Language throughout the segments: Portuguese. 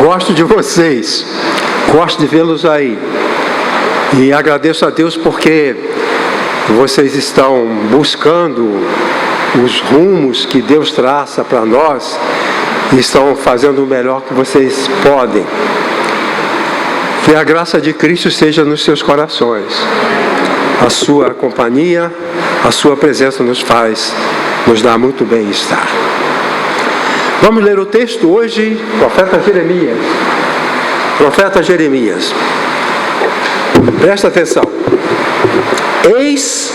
Gosto de vocês, gosto de vê-los aí. E agradeço a Deus porque vocês estão buscando os rumos que Deus traça para nós e estão fazendo o melhor que vocês podem. Que a graça de Cristo seja nos seus corações. A sua companhia, a sua presença nos dá muito bem-estar. Vamos ler o texto hoje, profeta Jeremias. Profeta Jeremias. Presta atenção. Eis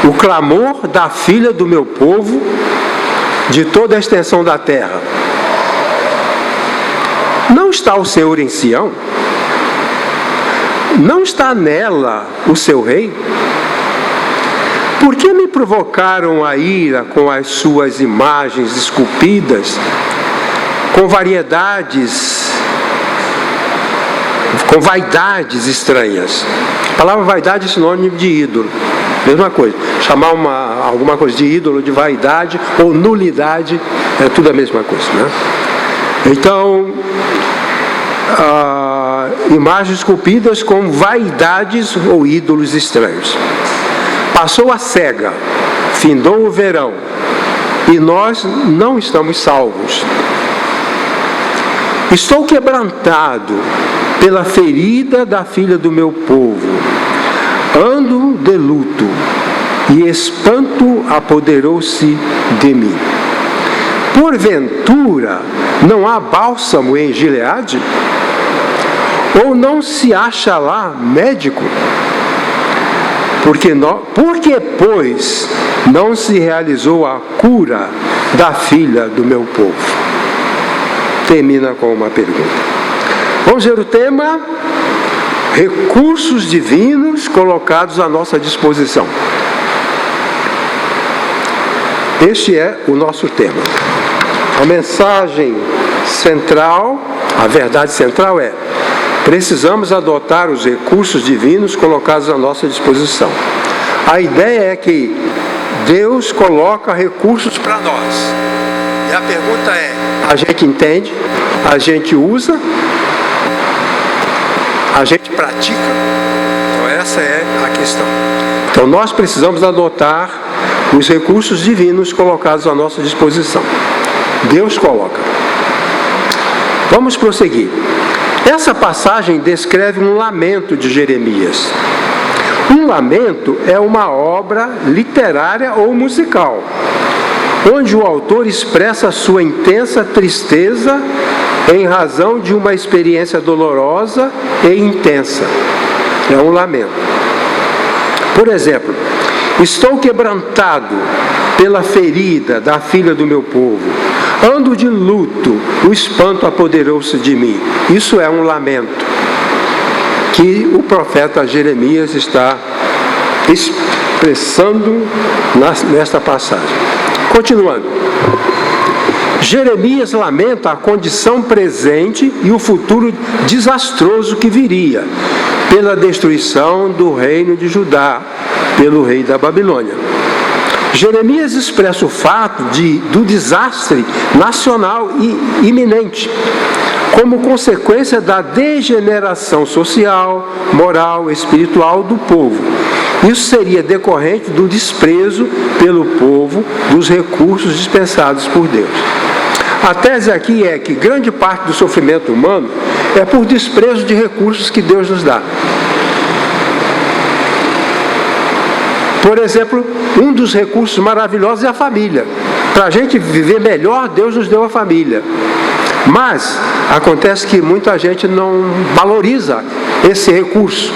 o clamor da filha do meu povo, de toda a extensão da terra. Não está o Senhor em Sião? Não está nela o seu rei? Por que me provocaram a ira com as suas imagens esculpidas, com vaidades estranhas? A palavra vaidade é sinônimo de ídolo. Mesma coisa. Chamar alguma coisa de ídolo, de vaidade ou nulidade, é tudo a mesma coisa, né? Então, imagens esculpidas com vaidades ou ídolos estranhos. Passou a cega, findou o verão, e nós não estamos salvos. Estou quebrantado pela ferida da filha do meu povo. Ando de luto, e espanto apoderou-se de mim. Porventura, não há bálsamo em Gileade? Ou não se acha lá médico? Porque, pois, não se realizou a cura da filha do meu povo? Termina com uma pergunta. Vamos ver o tema: recursos divinos colocados à nossa disposição. Este é o nosso tema. A mensagem central, a verdade central é: precisamos adotar os recursos divinos colocados à nossa disposição. A ideia é que Deus coloca recursos para nós. E a pergunta é: a gente entende? A gente usa? A gente pratica? Então essa é a questão. Então nós precisamos adotar os recursos divinos colocados à nossa disposição. Deus coloca. Vamos prosseguir. Essa passagem descreve um lamento de Jeremias. Um lamento é uma obra literária ou musical, onde o autor expressa sua intensa tristeza em razão de uma experiência dolorosa e intensa. É um lamento. Por exemplo, estou quebrantado pela ferida da filha do meu povo. Ando de luto, o espanto apoderou-se de mim. Isso é um lamento que o profeta Jeremias está expressando nesta passagem. Continuando. Jeremias lamenta a condição presente e o futuro desastroso que viria pela destruição do reino de Judá pelo rei da Babilônia. Jeremias expressa o fato do desastre nacional e iminente, como consequência da degeneração social, moral, espiritual do povo. Isso seria decorrente do desprezo pelo povo dos recursos dispensados por Deus. A tese aqui é que grande parte do sofrimento humano é por desprezo de recursos que Deus nos dá. Por exemplo, um dos recursos maravilhosos é a família. Para a gente viver melhor, Deus nos deu a família. Mas acontece que muita gente não valoriza esse recurso,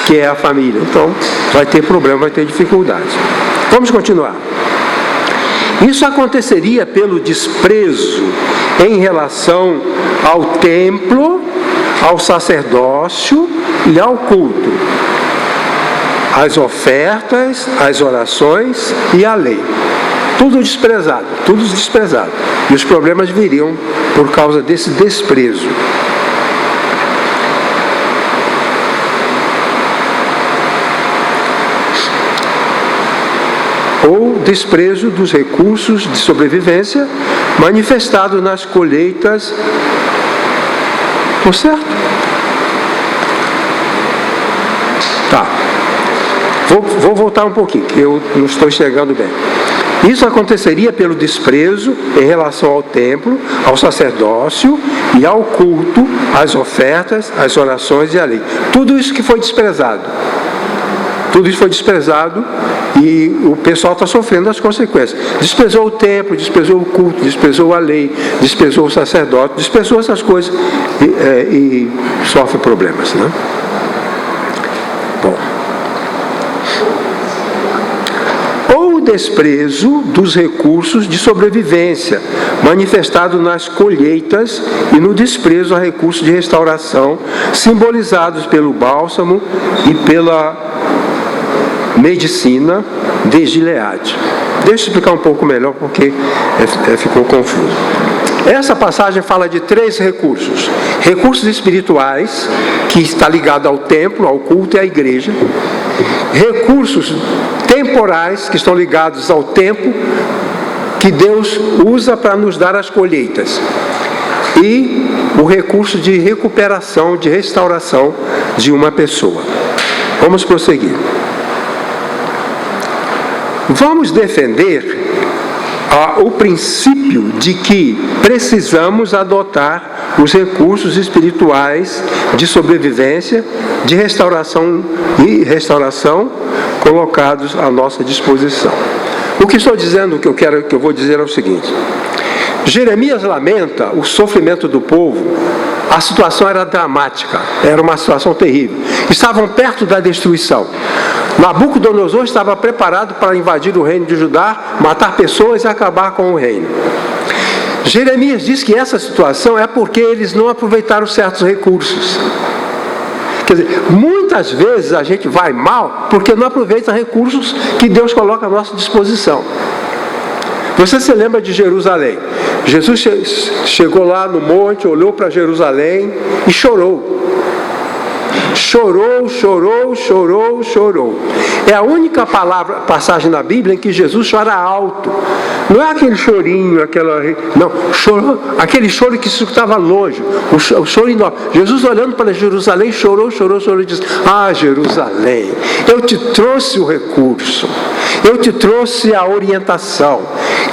que é a família. Então, vai ter problema, vai ter dificuldades. Vamos continuar. Isso aconteceria pelo desprezo em relação ao templo, ao sacerdócio e ao culto, as ofertas, as orações e a lei. Tudo desprezado, tudo desprezado. E os problemas viriam por causa desse desprezo. Ou desprezo dos recursos de sobrevivência manifestado nas colheitas Estou certo? Tá. Vou voltar um pouquinho, que eu não estou enxergando bem. Isso aconteceria pelo desprezo em relação ao templo, ao sacerdócio e ao culto, às ofertas, às orações e à lei. Tudo isso que foi desprezado. Tudo isso foi desprezado e o pessoal está sofrendo as consequências. Desprezou o templo, desprezou o culto, desprezou a lei, desprezou o sacerdócio, desprezou essas coisas e sofre problemas, né? Bom. Ou o desprezo dos recursos de sobrevivência, manifestado nas colheitas e no desprezo a recursos de restauração, simbolizados pelo bálsamo e pela medicina de Gileade. Deixa eu explicar um pouco melhor, porque ficou confuso. Essa passagem fala de 3 recursos. Recursos espirituais, que está ligado ao templo, ao culto e à igreja. Recursos temporais, que estão ligados ao tempo, que Deus usa para nos dar as colheitas. E o recurso de recuperação, de restauração de uma pessoa. Vamos prosseguir. Vamos defender o princípio de que precisamos adotar os recursos espirituais de sobrevivência, de restauração colocados à nossa disposição. O que estou dizendo, que eu vou dizer é o seguinte: Jeremias lamenta o sofrimento do povo. A situação era dramática, era uma situação terrível. Estavam perto da destruição. Nabucodonosor estava preparado para invadir o reino de Judá, matar pessoas e acabar com o reino. Jeremias diz que essa situação é porque eles não aproveitaram certos recursos. Quer dizer, muitas vezes a gente vai mal porque não aproveita recursos que Deus coloca à nossa disposição. Você se lembra de Jerusalém? Jesus chegou lá no monte, olhou para Jerusalém e chorou. Chorou, chorou, chorou, chorou. É a única passagem na Bíblia em que Jesus chora alto. Não é aquele chorinho, chorou, aquele choro que se escutava longe, o choro enorme. Jesus olhando para Jerusalém, chorou, chorou, chorou e disse: ah, Jerusalém, eu te trouxe o recurso, eu te trouxe a orientação,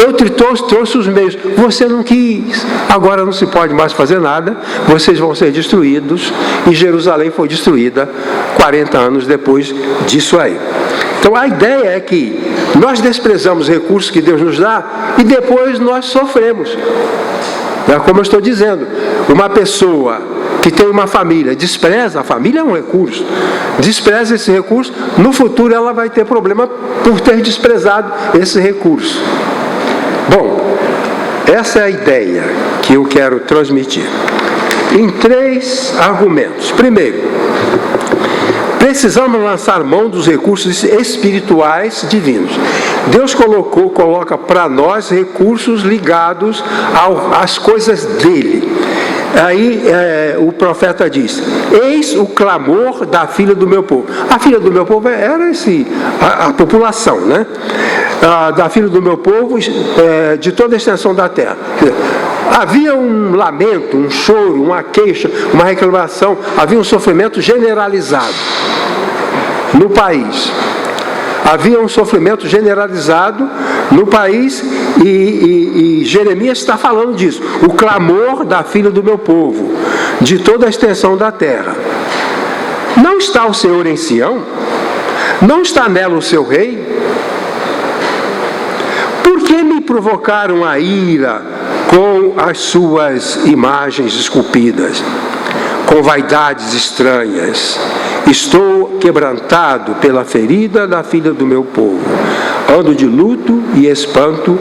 eu te trouxe os meios, você não quis, agora não se pode mais fazer nada, vocês vão ser destruídos, e Jerusalém foi destruída 40 anos depois disso aí. Então a ideia é que nós desprezamos recursos que Deus nos dá e depois nós sofremos. Como eu estou dizendo, uma pessoa que tem uma família, despreza, a família é um recurso, despreza esse recurso, no futuro ela vai ter problema por ter desprezado esse recurso. Bom, essa é a ideia que eu quero transmitir em 3 argumentos. Primeiro, precisamos lançar mão dos recursos espirituais divinos. Deus coloca para nós recursos ligados às coisas dele. Aí o profeta diz: eis o clamor da filha do meu povo. A filha do meu povo era a população, né? Da filha do meu povo, de toda a extensão da terra. Havia um lamento, um choro, uma queixa, uma reclamação, havia um sofrimento generalizado no país. Havia um sofrimento generalizado no país e Jeremias está falando disso. O clamor da filha do meu povo, de toda a extensão da terra. Não está o Senhor em Sião? Não está nela o seu rei? Por que me provocaram a ira com as suas imagens esculpidas, com vaidades estranhas? Estou quebrantado pela ferida da filha do meu povo. Ando de luto e espanto,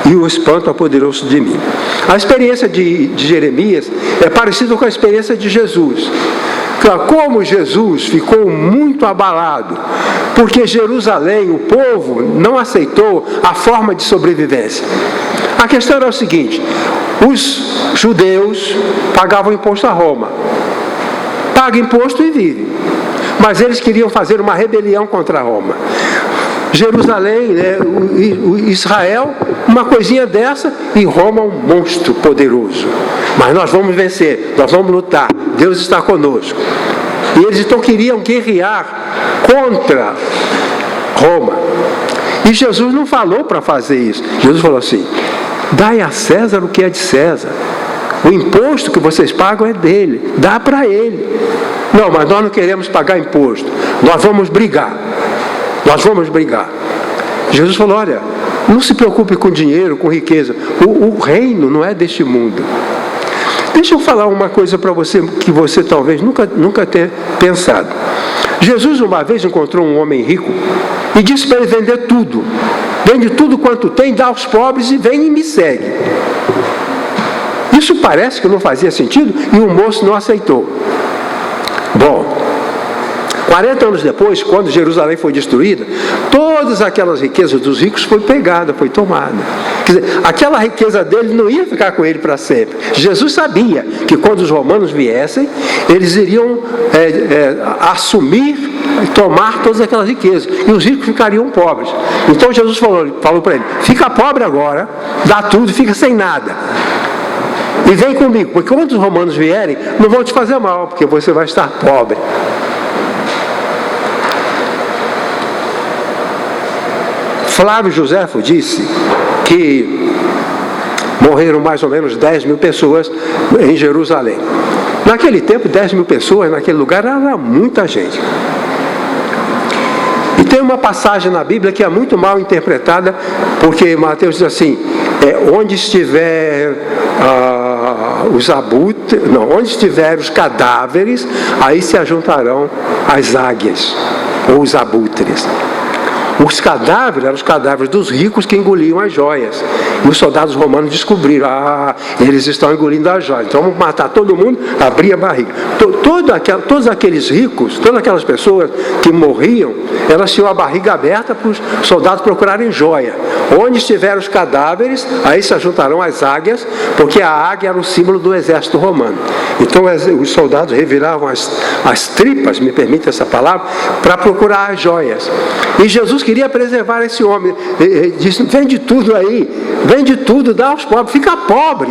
e o espanto apoderou-se de mim. A experiência de Jeremias é parecida com a experiência de Jesus. Como Jesus ficou muito abalado, porque Jerusalém, o povo, não aceitou a forma de sobrevivência. A questão era o seguinte: os judeus pagavam imposto a Roma. Paga imposto e vive. Mas eles queriam fazer uma rebelião contra Roma. Jerusalém, Israel, uma coisinha dessa, e Roma um monstro poderoso. Mas nós vamos vencer, nós vamos lutar, Deus está conosco. E eles então queriam guerrear contra Roma. E Jesus não falou para fazer isso. Jesus falou assim: dai a César o que é de César. O imposto que vocês pagam é dele, dá para ele. Não, mas nós não queremos pagar imposto, nós vamos brigar. Nós vamos brigar. Jesus falou: olha, não se preocupe com dinheiro, com riqueza. O reino não é deste mundo. Deixa eu falar uma coisa para você que você talvez nunca tenha pensado. Jesus uma vez encontrou um homem rico e disse para ele vender tudo. Vende tudo quanto tem, dá aos pobres e vem e me segue. Isso parece que não fazia sentido e o moço não aceitou. Bom, 40 anos depois, quando Jerusalém foi destruída, todas aquelas riquezas dos ricos foi pegada, foi tomada. Quer dizer, aquela riqueza dele não ia ficar com ele para sempre. Jesus sabia que quando os romanos viessem, eles iriam assumir, tomar todas aquelas riquezas, e os ricos ficariam pobres. Então Jesus falou para ele: fica pobre agora, dá tudo, fica sem nada. E vem comigo, porque quando os romanos vierem, não vão te fazer mal, porque você vai estar pobre. Flávio Joséfo disse que morreram mais ou menos 10 mil pessoas em Jerusalém. Naquele tempo, 10 mil pessoas naquele lugar era muita gente. E tem uma passagem na Bíblia que é muito mal interpretada, porque Mateus diz assim: onde estiver onde estiver os cadáveres, aí se ajuntarão as águias ou os abutres. Os cadáveres eram os cadáveres dos ricos que engoliam as joias. E os soldados romanos descobriram: eles estão engolindo as joias, então vamos matar todo mundo, abrir a barriga. Todos aqueles ricos, todas aquelas pessoas que morriam, elas tinham a barriga aberta para os soldados procurarem joia. Onde estiveram os cadáveres, aí se juntarão as águias, porque a águia era o símbolo do exército romano. Então os soldados reviravam as tripas, me permite essa palavra, para procurar as joias. E Jesus queria preservar esse homem. Ele disse: vende tudo aí, vende tudo, dá aos pobres, fica pobre.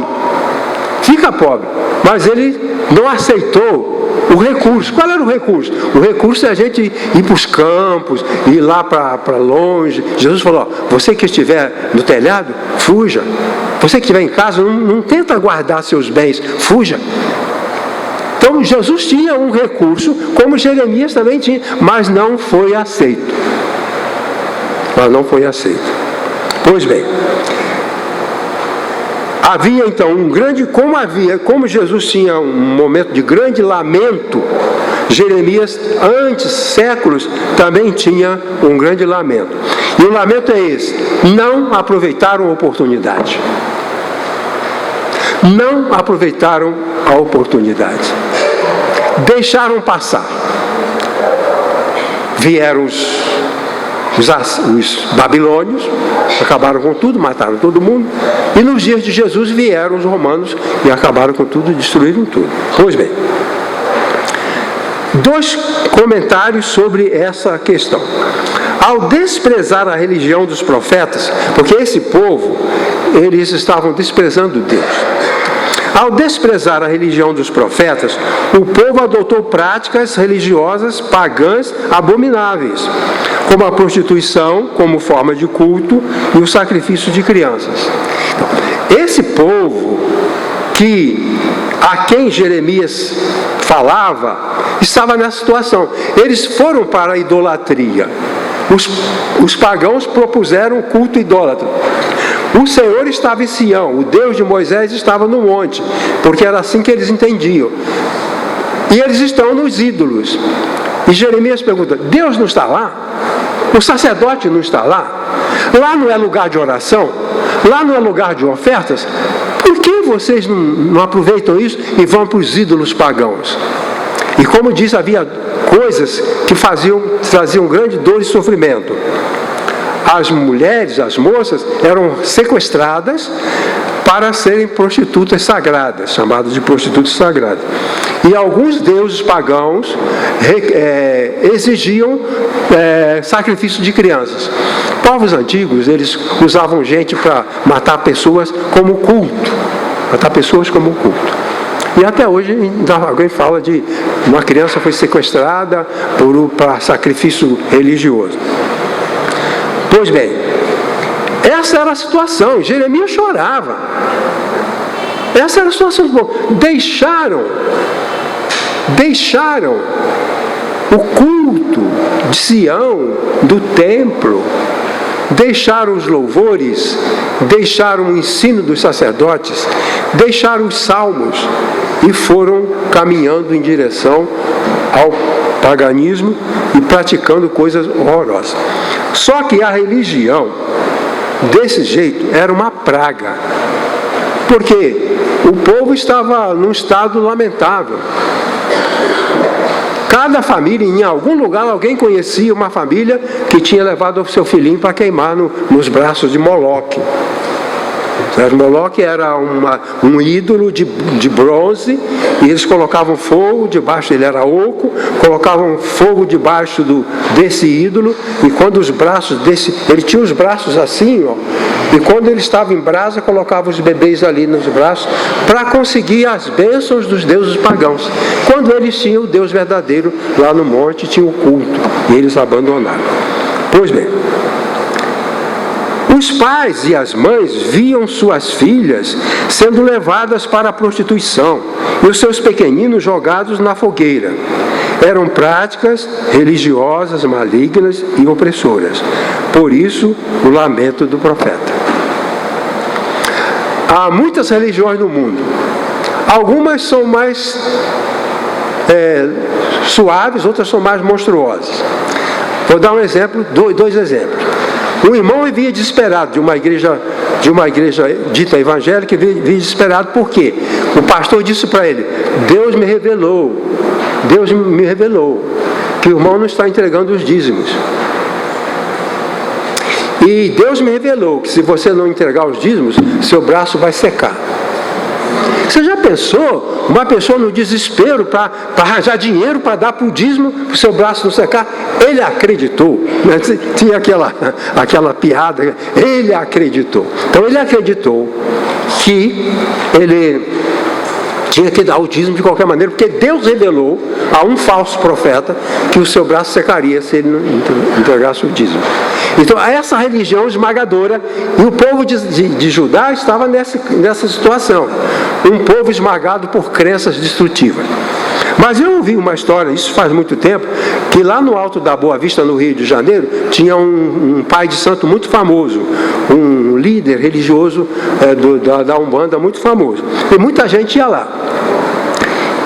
Mas ele não aceitou o recurso. Qual era o recurso? O recurso é a gente ir para os campos, ir lá para longe. Jesus falou: você que estiver no telhado, fuja. Você que estiver em casa, não tenta guardar seus bens, fuja. Então Jesus tinha um recurso, como Jeremias também tinha, mas não foi aceito. Pois bem, havia então como Jesus tinha um momento de grande lamento, Jeremias, antes, séculos, também tinha um grande lamento. E o lamento é esse: não aproveitaram a oportunidade. Não aproveitaram a oportunidade. Deixaram passar. Vieram os babilônios, acabaram com tudo, mataram todo mundo. E nos dias de Jesus vieram os romanos e acabaram com tudo, destruíram tudo. Pois bem, 2 comentários sobre essa questão. Ao desprezar a religião dos profetas, porque esse povo, eles estavam desprezando Deus. Ao desprezar a religião dos profetas, o povo adotou práticas religiosas pagãs abomináveis, como a prostituição como forma de culto e o sacrifício de crianças. Então, esse povo a quem Jeremias falava, estava nessa situação. Eles foram para a idolatria. Os pagãos propuseram um culto idólatra. O Senhor estava em Sião, o Deus de Moisés estava no monte, porque era assim que eles entendiam. E eles estão nos ídolos. E Jeremias pergunta: Deus não está lá? O sacerdote não está lá? Lá não é lugar de oração? Lá não é lugar de ofertas? Por que vocês não aproveitam isso e vão para os ídolos pagãos? E como diz, havia coisas que traziam grande dor e sofrimento. As mulheres, as moças, eram sequestradas para serem prostitutas sagradas, chamadas de prostitutas sagradas. E alguns deuses pagãos exigiam sacrifício de crianças. Povos antigos, eles usavam gente para matar pessoas como culto. E até hoje alguém fala de uma criança foi sequestrada para sacrifício religioso. Pois bem, essa era a situação. Jeremias chorava. Essa era a situação do povo. Deixaram o culto de Sião, do templo, deixaram os louvores, deixaram o ensino dos sacerdotes, deixaram os salmos e foram caminhando em direção ao paganismo e praticando coisas horrorosas. Só que a religião, desse jeito, era uma praga. Porque o povo estava num estado lamentável. Cada família, em algum lugar, alguém conhecia uma família que tinha levado o seu filhinho para queimar nos braços de Moloque. Moloque era um ídolo de bronze, e eles colocavam fogo debaixo, ele era oco, colocavam fogo debaixo desse ídolo, e quando os braços ele tinha os braços assim, ó, e quando ele estava em brasa, colocava os bebês ali nos braços, para conseguir as bênçãos dos deuses pagãos. Quando eles tinham o Deus verdadeiro lá no monte, tinha o culto, e eles abandonaram. Pois bem, os pais e as mães viam suas filhas sendo levadas para a prostituição e os seus pequeninos jogados na fogueira. Eram práticas religiosas malignas e opressoras. Por isso, o lamento do profeta. Há muitas religiões no mundo. Algumas são mais suaves, outras são mais monstruosas. Vou dar um exemplo, dois exemplos. Um irmão vivia desesperado de uma igreja dita evangélica, vivia desesperado. Por quê? O pastor disse para ele: Deus me revelou que o irmão não está entregando os dízimos. E Deus me revelou que se você não entregar os dízimos, seu braço vai secar. Você já pensou uma pessoa no desespero para arranjar dinheiro para dar para o dízimo, para o seu braço não secar? Ele acreditou, né? Tinha aquela piada, ele acreditou. Então ele acreditou que ele tinha que dar o dízimo de qualquer maneira, porque Deus revelou a um falso profeta que o seu braço secaria se ele não entregasse o dízimo. Então, essa religião esmagadora, e o povo de Judá estava nessa situação. Um povo esmagado por crenças destrutivas. Mas eu ouvi uma história, isso faz muito tempo, que lá no Alto da Boa Vista, no Rio de Janeiro, tinha um pai de santo muito famoso, um líder religioso da Umbanda muito famoso. E muita gente ia lá.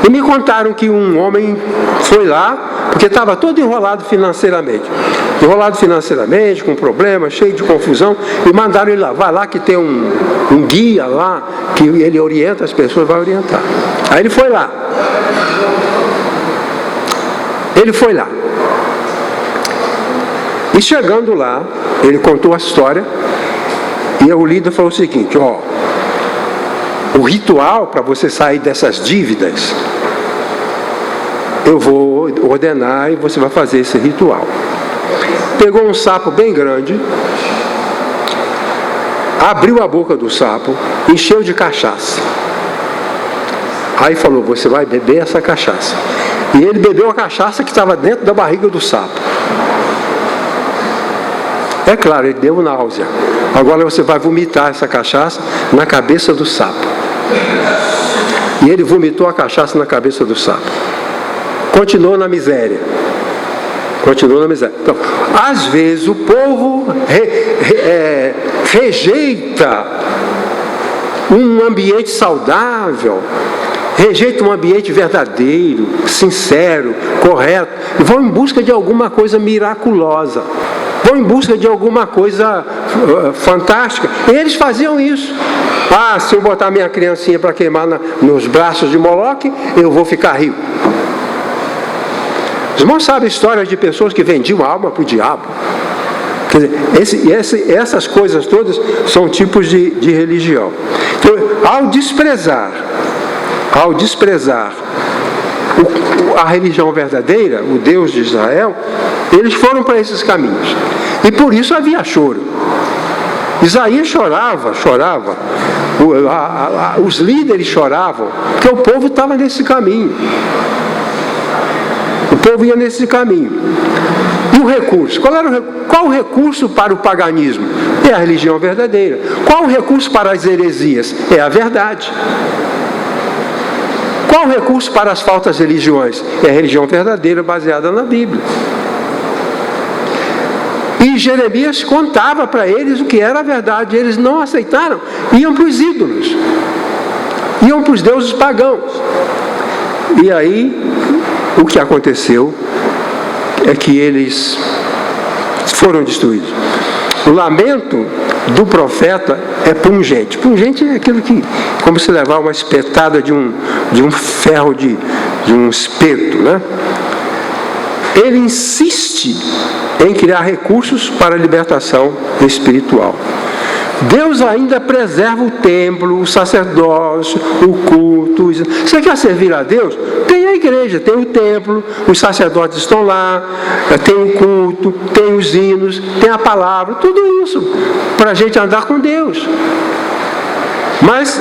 E me contaram que um homem foi lá, porque estava todo enrolado financeiramente, com problemas, cheio de confusão, e mandaram ele lá: vai lá que tem um guia lá, que ele orienta as pessoas, vai orientar. Aí ele foi lá. E chegando lá, ele contou a história, e o líder falou o seguinte: ó, o ritual para você sair dessas dívidas, eu vou ordenar e você vai fazer esse ritual. Pegou um sapo bem grande, abriu a boca do sapo, encheu de cachaça. Aí falou: você vai beber essa cachaça. E ele bebeu a cachaça que estava dentro da barriga do sapo. É claro, ele deu náusea. Agora você vai vomitar essa cachaça na cabeça do sapo. E ele vomitou a cachaça na cabeça do sapo. Continuou na miséria. Então, às vezes o povo rejeita um ambiente saudável, rejeita um ambiente verdadeiro, sincero, correto, e vão em busca de alguma coisa miraculosa, vão em busca de alguma coisa fantástica. E eles faziam isso. Ah, se eu botar minha criancinha para queimar nos braços de Moloque, eu vou ficar rico. Os irmãos sabem histórias de pessoas que vendiam a alma para o diabo. Quer dizer, essas coisas todas são tipos de religião. Então, ao desprezar a religião verdadeira, o Deus de Israel, eles foram para esses caminhos. E por isso havia choro. Isaías chorava. Os líderes choravam, porque o povo estava nesse caminho. O povo ia nesse caminho. E o recurso? Qual o recurso para o paganismo? É a religião verdadeira. Qual o recurso para as heresias? É a verdade. Qual o recurso para as falsas religiões? É a religião verdadeira baseada na Bíblia. E Jeremias contava para eles o que era a verdade. Eles não aceitaram. Iam para os ídolos. Iam para os deuses pagãos. E aí, o que aconteceu é que eles foram destruídos. O lamento do profeta é pungente. Pungente é aquilo que, como se levar uma espetada de um ferro, de um espeto, né? Ele insiste em criar recursos para a libertação espiritual. Deus ainda preserva o templo, o sacerdócio, o culto. Você quer servir a Deus? Tem a igreja, tem o templo, os sacerdotes estão lá, tem o culto, tem os hinos, tem a palavra, tudo isso para a gente andar com Deus. Mas,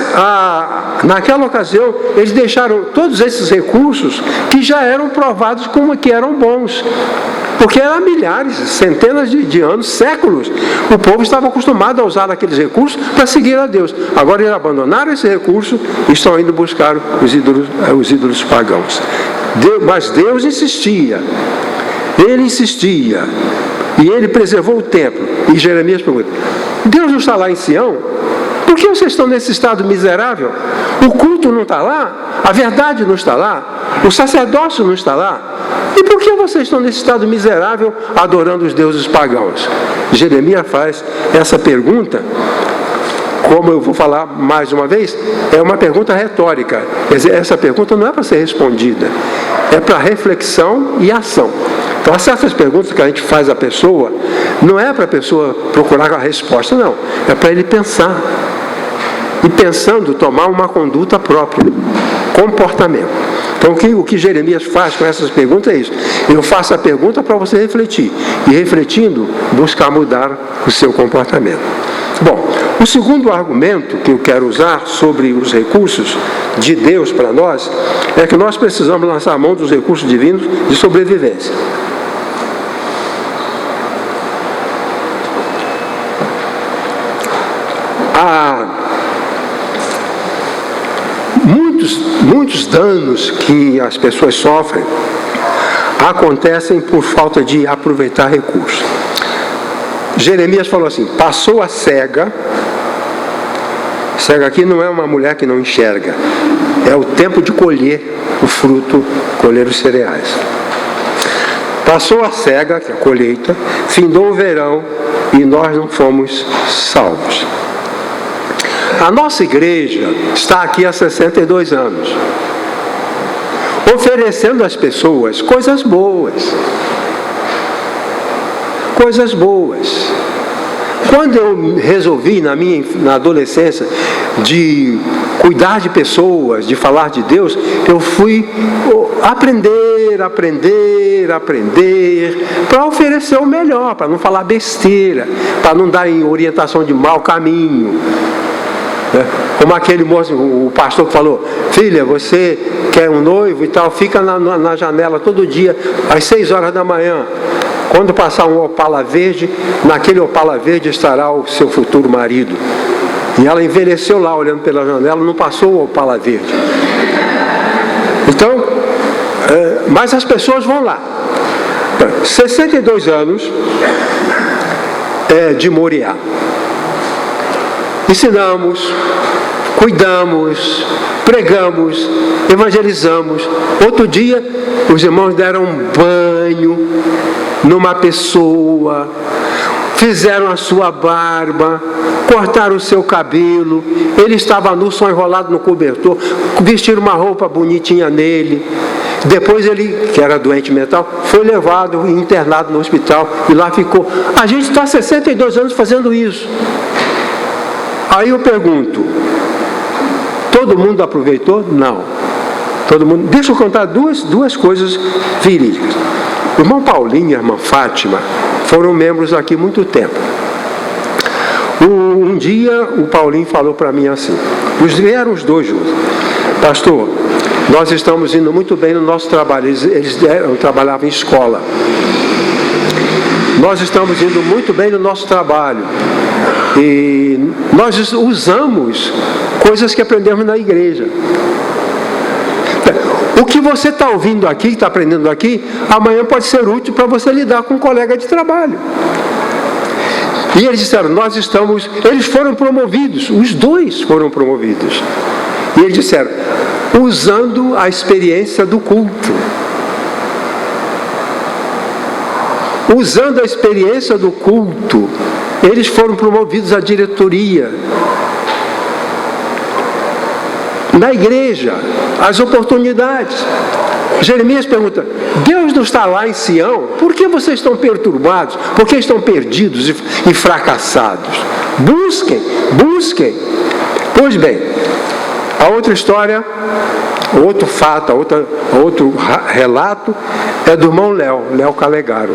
naquela ocasião, eles deixaram todos esses recursos que já eram provados como que eram bons. Porque eram milhares, centenas de anos, séculos. O povo estava acostumado a usar aqueles recursos para seguir a Deus. Agora eles abandonaram esse recurso e estão indo buscar os ídolos pagãos. Mas Deus insistia. Ele insistia. E ele preservou o templo. E Jeremias pergunta: Deus não está lá em Sião? Por que vocês estão nesse estado miserável? O culto não está lá? A verdade não está lá? O sacerdócio não está lá? E por que vocês estão nesse estado miserável adorando os deuses pagãos? Jeremias faz essa pergunta, como eu vou falar mais uma vez, é uma pergunta retórica. Quer dizer, essa pergunta não é para ser respondida, é para reflexão e ação. Então, há certas perguntas que a gente faz à pessoa, não é para a pessoa procurar a resposta, não. É para ele pensar. E pensando, tomar uma conduta própria, comportamento. Então, o que Jeremias faz com essas perguntas é isso. Eu faço a pergunta para você refletir. E refletindo, buscar mudar o seu comportamento. Bom, o segundo argumento que eu quero usar sobre os recursos de Deus para nós é que nós precisamos lançar a mão dos recursos divinos de sobrevivência. Muitos danos que as pessoas sofrem acontecem por falta de aproveitar recursos. Jeremias falou assim: passou a cega. Cega aqui não é uma mulher que não enxerga, é o tempo de colher o fruto, colher os cereais. Passou a cega, que é a colheita, findou o verão e nós não fomos salvos. A nossa igreja está aqui há 62 anos, oferecendo às pessoas coisas boas. Coisas boas. Quando eu resolvi, na adolescência, de cuidar de pessoas, de falar de Deus, eu fui aprender, para oferecer o melhor, para não falar besteira, para não dar em orientação de mau caminho. Como aquele moço, o pastor que falou: filha, você quer um noivo e tal, fica na janela todo dia, às 6 horas da manhã. Quando passar um opala verde, naquele opala verde estará o seu futuro marido. E ela envelheceu lá, olhando pela janela, não passou o opala verde. Então, mas as pessoas vão lá. 62 anos de Moriá. Ensinamos, cuidamos, pregamos, evangelizamos. Outro dia, os irmãos deram um banho numa pessoa, fizeram a sua barba, cortaram o seu cabelo, ele estava nu, só enrolado no cobertor, vestiram uma roupa bonitinha nele. Depois ele, que era doente mental, foi levado e internado no hospital e lá ficou. A gente está há 62 anos fazendo isso. Aí eu pergunto: todo mundo aproveitou? Não. Todo mundo. Deixa eu contar duas coisas verídicas. O irmão Paulinho e a irmã Fátima foram membros aqui há muito tempo. dia o Paulinho falou para mim assim, vieram os dois juntos: pastor, nós estamos indo muito bem no nosso trabalho. Eles trabalhavam em escola. Nós estamos indo muito bem no nosso trabalho. E nós usamos coisas que aprendemos na igreja. O que você está ouvindo aqui, está aprendendo aqui, amanhã pode ser útil para você lidar com um colega de trabalho. E eles disseram, eles foram promovidos, os dois foram promovidos. E eles disseram, usando a experiência do culto. Usando a experiência do culto, eles foram promovidos à diretoria. Na igreja, as oportunidades. Jeremias pergunta, Deus não está lá em Sião? Por que vocês estão perturbados? Por que estão perdidos e fracassados? Busquem. Pois bem, a outra história, outro fato, outro relato é do irmão Léo Calegaro.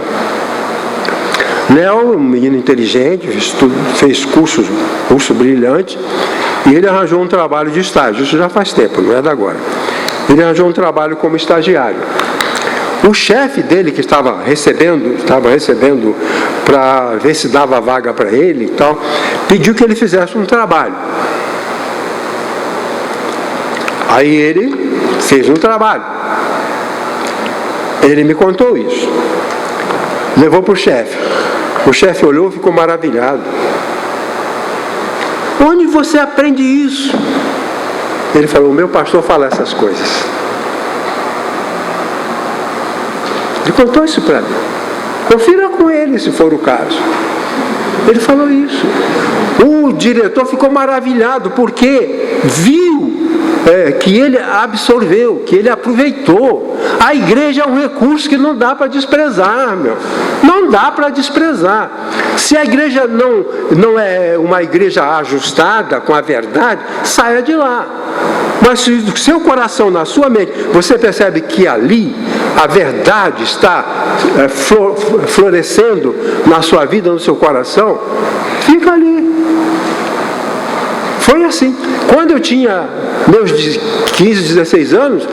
Léo, um menino inteligente, fez curso brilhante, e ele arranjou um trabalho de estágio. Isso já faz tempo, não é de agora. Ele arranjou um trabalho como estagiário. O chefe dele, que estava recebendo para ver se dava vaga para ele e tal, pediu que ele fizesse um trabalho. Aí ele fez um trabalho. Ele me contou isso. Levou para o chefe. O chefe olhou e ficou maravilhado. Onde você aprende isso? Ele falou, o meu pastor fala essas coisas. Ele contou isso para mim. Confira com ele, se for o caso. Ele falou isso. O diretor ficou maravilhado, porque viu que ele absorveu, que ele aproveitou. A igreja é um recurso que não dá para desprezar, meu. Não dá para desprezar. Se a igreja não é uma igreja ajustada com a verdade, saia de lá. Mas se do seu coração, na sua mente, você percebe que ali a verdade está florescendo na sua vida, no seu coração, fica ali. Foi assim. Quando eu tinha meus 15, 16 anos,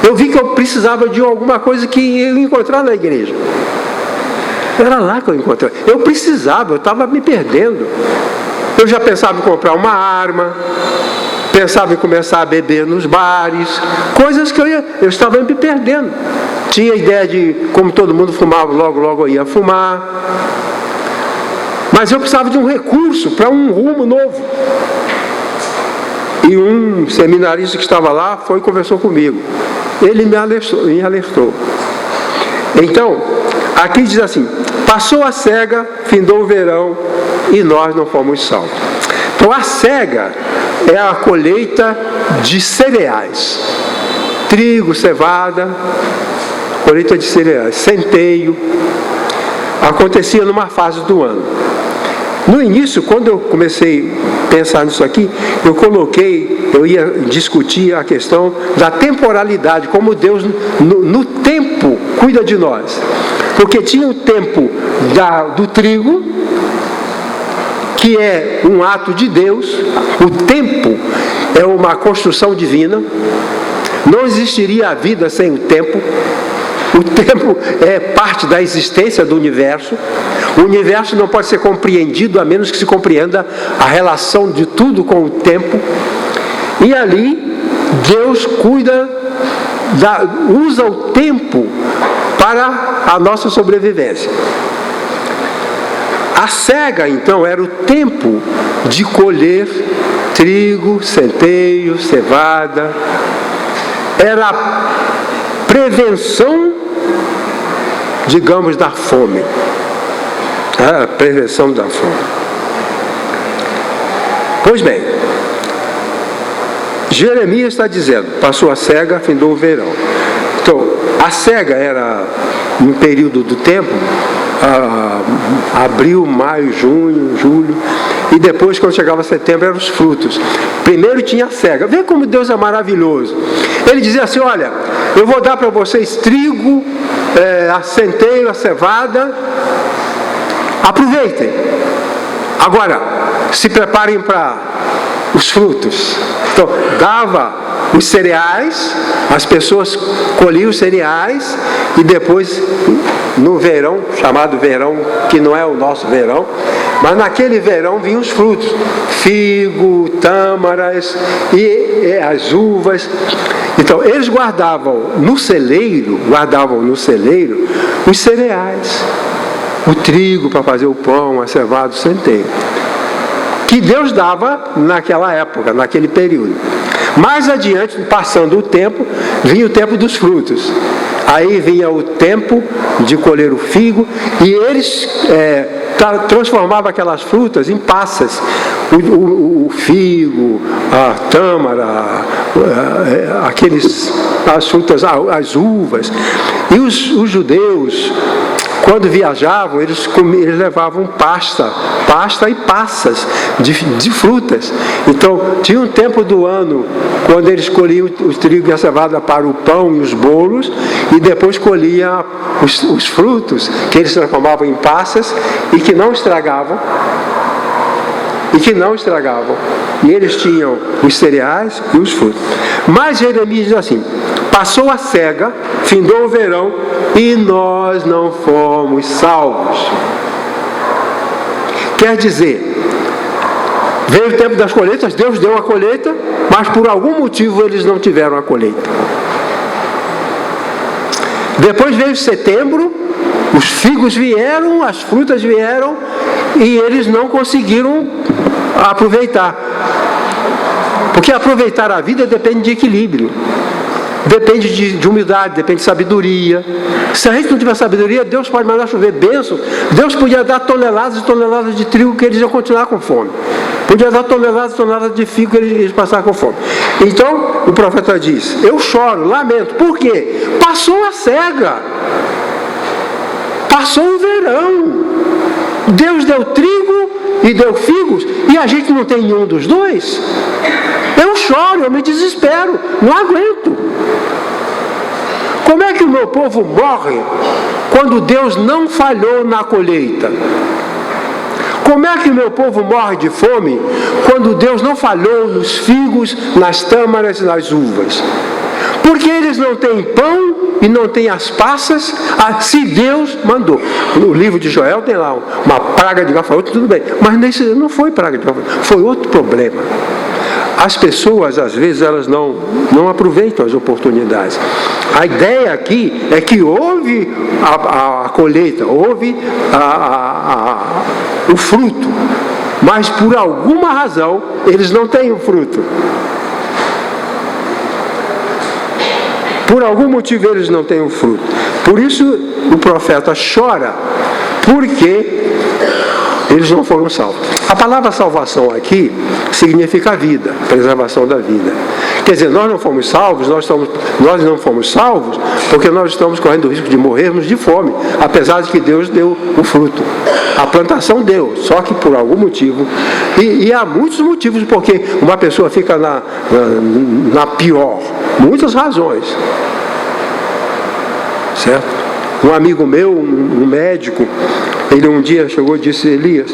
eu vi que eu precisava de alguma coisa que eu ia encontrar na igreja. Era lá que eu encontrei. Eu precisava, eu estava me perdendo. Eu já pensava em comprar uma arma, pensava em começar a beber nos bares, coisas que eu estava me perdendo. Tinha a ideia de, como todo mundo fumava, logo eu ia fumar. Mas eu precisava de um recurso para um rumo novo. E um seminarista que estava lá foi e conversou comigo. Ele me alertou. Então, aqui diz assim, passou a cega, findou o verão e nós não fomos salvos. Então a cega é a colheita de cereais. Trigo, cevada, colheita de cereais, centeio. Acontecia numa fase do ano. No início, quando eu comecei a pensar nisso aqui, eu ia discutir a questão da temporalidade, como Deus no tempo cuida de nós. Porque tinha o tempo do trigo, que é um ato de Deus. O tempo é uma construção divina. Não existiria a vida sem o tempo. O tempo é parte da existência do universo. O universo não pode ser compreendido a menos que se compreenda a relação de tudo com o tempo. E ali, Deus usa o tempo para a nossa sobrevivência. A cega, então, era o tempo de colher trigo, centeio, cevada. Era a prevenção, digamos, da fome. A prevenção da fome. Pois bem, Jeremias está dizendo, passou a cega, findou o verão. Então, a cega era um período do tempo, abril, maio, junho, julho, e depois, quando chegava setembro, eram os frutos. Primeiro tinha a cega. Vê como Deus é maravilhoso. Ele dizia assim, olha, eu vou dar para vocês trigo, a centeio, a cevada, aproveitem. Agora, se preparem para os frutos. Então, dava os cereais, as pessoas colhiam os cereais e depois, no verão, chamado verão, que não é o nosso verão, mas naquele verão vinham os frutos, figo, tâmaras e as uvas. Então, eles guardavam no celeiro os cereais, o trigo para fazer o pão, a cevada, o centeio, que Deus dava naquela época, naquele período. Mais adiante, passando o tempo, vinha o tempo dos frutos. Aí vinha o tempo de colher o figo, e eles transformavam aquelas frutas em passas. O figo, a tâmara, as frutas, as uvas. E os judeus, quando viajavam, eles levavam pasta e passas de frutas. Então, tinha um tempo do ano quando eles colhiam o trigo e a cevada para o pão e os bolos, e depois colhiam os frutos, que eles transformavam em passas e que não estragavam. E eles tinham os cereais e os frutos. Mas Jeremias diz assim: passou a cega, findou o verão, e nós não fomos salvos. Quer dizer, veio o tempo das colheitas, Deus deu a colheita, mas por algum motivo eles não tiveram a colheita. Depois veio setembro, os figos vieram, as frutas vieram, e eles não conseguiram aproveitar. Porque aproveitar a vida depende de equilíbrio. Depende de humildade, depende de sabedoria. Se a gente não tiver sabedoria, Deus pode mandar chover bênção. Deus podia dar toneladas e toneladas de trigo que eles iam continuar com fome. Podia dar toneladas e toneladas de figo que eles iam passar com fome. Então, o profeta diz: eu choro, lamento. Por quê? Passou a cega. Passou o verão. Deus deu trigo e deu figos, e a gente não tem nenhum dos dois. Eu choro, eu me desespero, não aguento. Como é que o meu povo morre quando Deus não falhou na colheita? Como é que o meu povo morre de fome quando Deus não falhou nos figos, nas tâmaras e nas uvas? Porque eles não têm pão e não têm as passas, se Deus mandou. No livro de Joel tem lá uma praga de gafanhoto, tudo bem. Mas nesse não foi praga de gafanhoto, foi outro problema. As pessoas, às vezes, elas não aproveitam as oportunidades. A ideia aqui é que houve a colheita, houve o fruto, mas por alguma razão eles não têm o fruto. Por algum motivo eles não têm o fruto. Por isso o profeta chora, porque eles não foram salvos. A palavra salvação aqui significa vida, preservação da vida. Quer dizer, nós não fomos salvos, nós não fomos salvos porque nós estamos correndo o risco de morrermos de fome, apesar de que Deus deu o fruto. A plantação deu, só que por algum motivo, e há muitos motivos porque uma pessoa fica na pior, muitas razões, certo? Um amigo meu, um médico, ele um dia chegou e disse: Elias,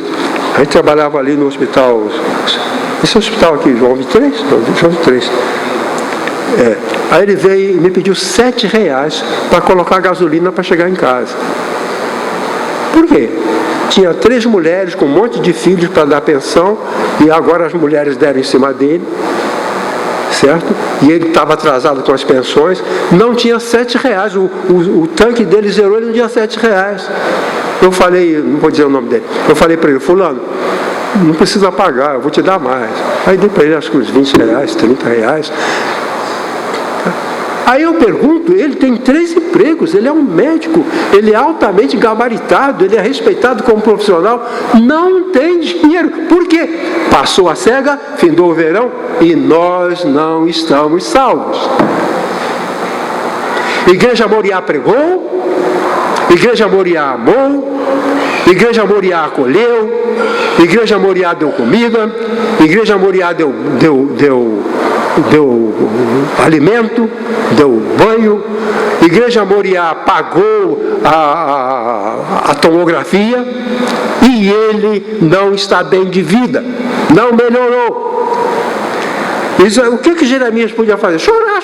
a gente trabalhava ali no hospital, esse hospital aqui, João 23? Não, João 23. Aí ele veio e me pediu R$7 para colocar gasolina para chegar em casa. Por quê? Tinha 3 mulheres com um monte de filhos para dar pensão, e agora as mulheres deram em cima dele, certo? E ele estava atrasado com as pensões, não tinha R$7, o tanque dele zerou, ele não tinha R$7. Eu falei, não vou dizer o nome dele, eu falei para ele: fulano, não precisa pagar, eu vou te dar mais. Aí dei para ele acho que uns R$20, R$30. Aí eu pergunto, ele tem 3 empregos, ele é um médico, ele é altamente gabaritado, ele é respeitado como profissional, não tem dinheiro. Por quê? Passou a cega, findou o verão, e nós não estamos salvos. Igreja Moriá pregou, Igreja Moriá amou, Igreja Moriá acolheu, Igreja Moriá deu comida, Igreja Moriá deu alimento, deu banho, Igreja Moriá pagou a tomografia, e ele não está bem de vida. Não melhorou. Isso, o que Jeremias podia fazer? Chorar.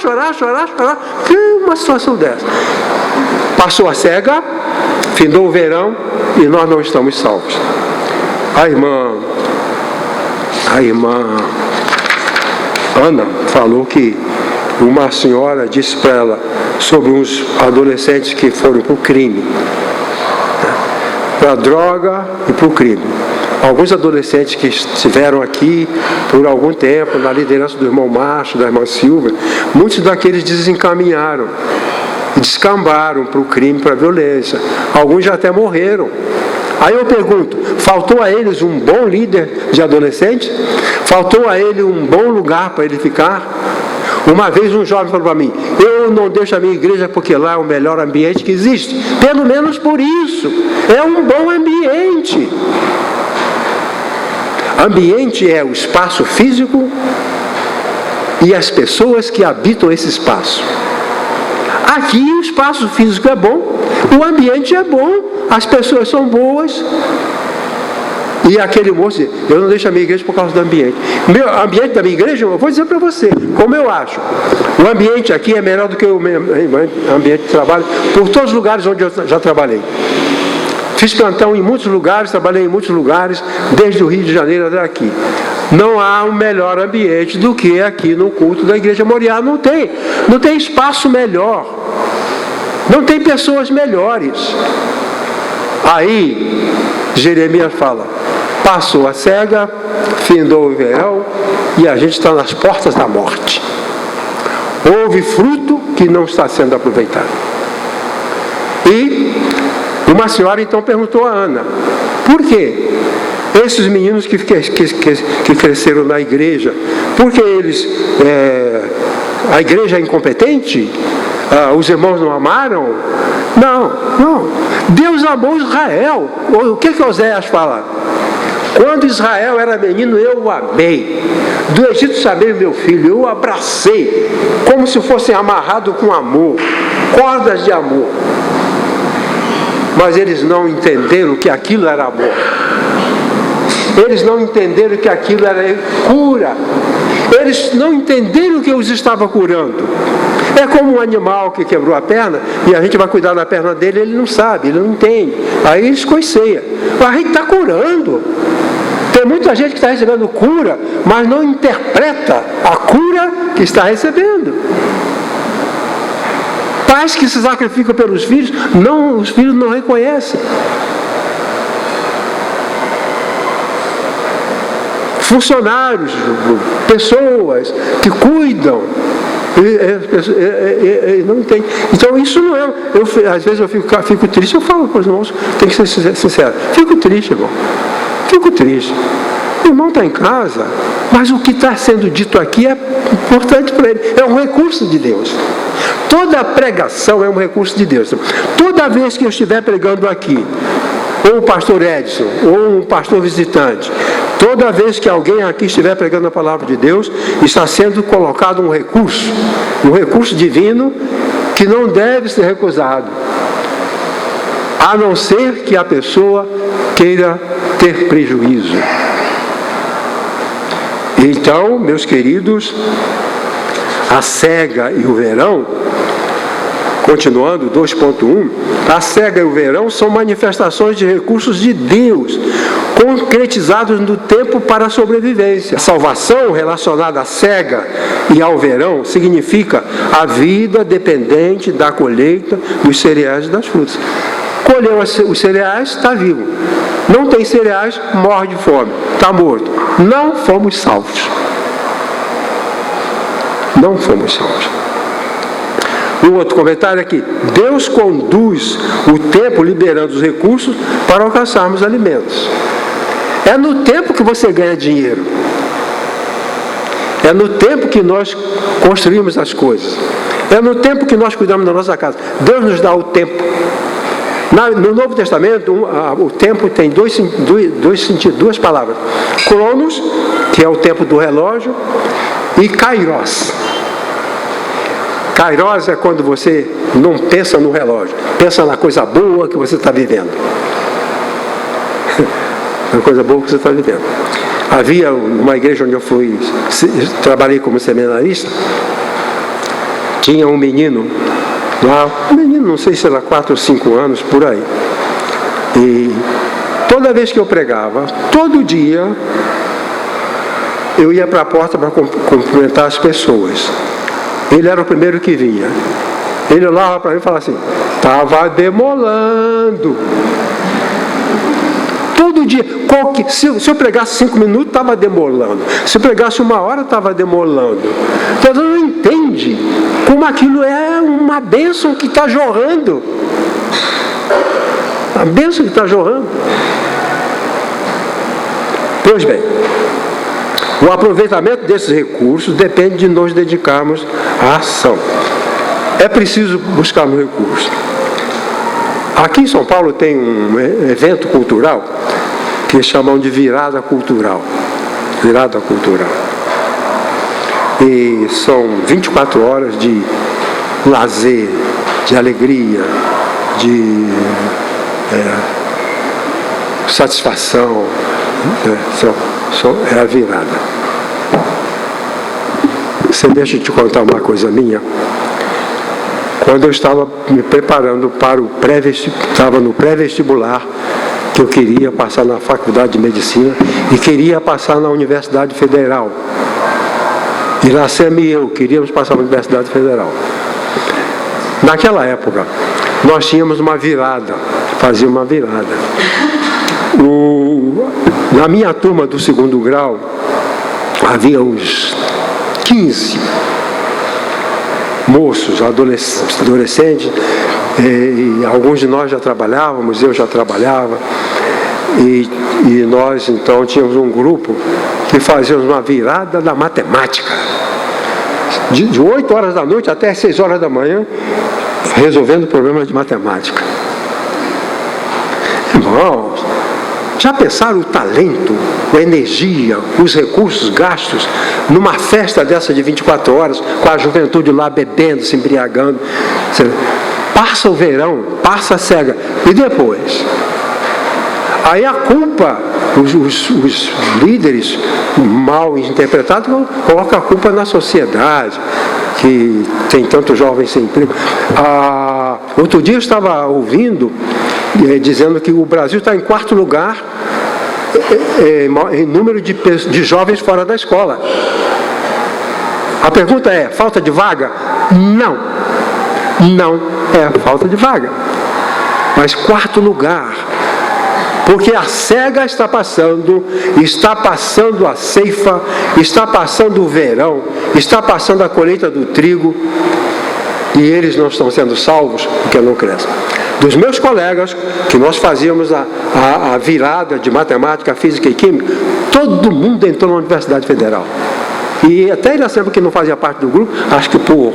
Que uma situação dessa. Passou a cega, findou o verão e nós não estamos salvos. A irmã Ana falou que uma senhora disse para ela sobre uns adolescentes que foram para o crime, para a droga e para o crime. Alguns adolescentes que estiveram aqui por algum tempo, na liderança do irmão Márcio, da irmã Silva, muitos daqueles desencaminharam e descambaram para o crime, para a violência. Alguns já até morreram. Aí eu pergunto, faltou a eles um bom líder de adolescentes? Faltou a ele um bom lugar para ele ficar? Uma vez um jovem falou para mim, eu não deixo a minha igreja porque lá é o melhor ambiente que existe. Pelo menos por isso, é um bom ambiente. Ambiente é o espaço físico e as pessoas que habitam esse espaço. Aqui o espaço físico é bom, o ambiente é bom, as pessoas são boas. E aquele moço diz, eu não deixo a minha igreja por causa do ambiente. O ambiente da minha igreja, eu vou dizer para você, como eu acho. O ambiente aqui é melhor do que o ambiente de trabalho, por todos os lugares onde eu já trabalhei. Fiz plantão em muitos lugares, trabalhei em muitos lugares, desde o Rio de Janeiro até aqui. Não há um melhor ambiente do que aqui no culto da Igreja Moriá. Não tem espaço melhor. Não tem pessoas melhores. Aí, Jeremias fala, passou a cega, findou o verão, e a gente está nas portas da morte. Houve fruto que não está sendo aproveitado. E uma senhora então perguntou a Ana, por quê? Esses meninos que cresceram na igreja, porque eles, a igreja é incompetente? Os irmãos não amaram? Não. Deus amou Israel. O que Oséias fala? Quando Israel era menino, eu o amei. Do Egito chamei o meu filho, eu o abracei, como se fosse amarrado com amor, cordas de amor. Mas eles não entenderam que aquilo era amor. Eles não entenderam que aquilo era cura. Eles não entenderam que eu os estava curando. É como um animal que quebrou a perna e a gente vai cuidar da perna dele, ele não sabe, ele não entende. Aí ele escoceia. A gente está curando. Tem muita gente que está recebendo cura, mas não interpreta a cura que está recebendo. Pais que se sacrificam pelos filhos, os filhos não reconhecem. Funcionários, pessoas que cuidam, não entendem. Então isso não é. Às vezes eu fico triste, eu falo para os irmãos, tem que ser sincero. Fico triste, irmão. Fico triste. O irmão está em casa, mas o que está sendo dito aqui é importante para ele. É um recurso de Deus. Toda pregação é um recurso de Deus. Toda vez que eu estiver pregando aqui, ou o pastor Edson, ou um pastor visitante, toda vez que alguém aqui estiver pregando a palavra de Deus, está sendo colocado um recurso divino que não deve ser recusado, a não ser que a pessoa queira ter prejuízo. Então, meus queridos, a cega e o verão, continuando, 2.1, a cega e o verão são manifestações de recursos de Deus, concretizados no tempo para a sobrevivência. A salvação relacionada à cega e ao verão significa a vida dependente da colheita dos cereais e das frutas. Colheu os cereais, está vivo. Não tem cereais, morre de fome, está morto. Não fomos salvos. Não fomos salvos. Um outro comentário aqui. Deus conduz o tempo liberando os recursos para alcançarmos alimentos. É no tempo que você ganha dinheiro. É no tempo que nós construímos as coisas. É no tempo que nós cuidamos da nossa casa. Deus nos dá o tempo. No Novo Testamento, o tempo tem dois sentidos, duas palavras. Cronos, que é o tempo do relógio, e Kairos. Kairos é quando você não pensa no relógio, pensa na coisa boa que você está vivendo. Na coisa boa que você está vivendo. Havia uma igreja onde eu trabalhei como seminarista, tinha um menino lá, não sei se era 4 ou 5 anos, por aí. E toda vez que eu pregava, todo dia, eu ia para a porta para cumprimentar as pessoas. Ele era o primeiro que vinha. Ele olhava para mim e falava assim: estava demolando. Todo dia. Se eu pregasse 5 minutos, estava demolando. Se eu pregasse 1 hora, estava demolando. Então, não entende como aquilo é uma bênção que está jorrando. A bênção que está jorrando. Pois bem, o aproveitamento desses recursos depende de nós dedicarmos à ação. É preciso buscarmos recursos. Aqui em São Paulo tem um evento cultural que chamam de virada cultural. Virada cultural. E são 24 horas de lazer, de alegria, de satisfação. É a virada. Você deixa eu te contar uma coisa minha. Quando eu estava me preparando para o estava no pré-vestibular, que eu queria passar na Faculdade de Medicina e queria passar na Universidade Federal. Iracema e eu queríamos passar na Universidade Federal. Naquela época, nós tínhamos uma virada, fazia uma virada. Na minha turma do 2º grau, havia uns 15 moços, adolescentes, e alguns de nós já trabalhávamos, eu já trabalhava, e nós então tínhamos um grupo que fazíamos uma virada da matemática, de 8 horas da noite até 6 horas da manhã, resolvendo problemas de matemática. Irmãos, já pensaram o talento, a energia, os recursos gastos numa festa dessa de 24 horas, com a juventude lá bebendo, se embriagando? Passa o verão, passa a cega, e depois? Aí a culpa, os líderes mal interpretados colocam a culpa na sociedade, que tem tantos jovens sem emprego. Outro dia eu estava ouvindo, dizendo que o Brasil está em 4º lugar em número de jovens fora da escola. A pergunta é: falta de vaga? Não é falta de vaga, mas 4º lugar, porque a cega está passando a ceifa, está passando o verão, está passando a colheita do trigo, e eles não estão sendo salvos porque não crescem. Dos meus colegas, que nós fazíamos a virada de matemática, física e química, todo mundo entrou na Universidade Federal. E até ele sempre que não fazia parte do grupo, acho que por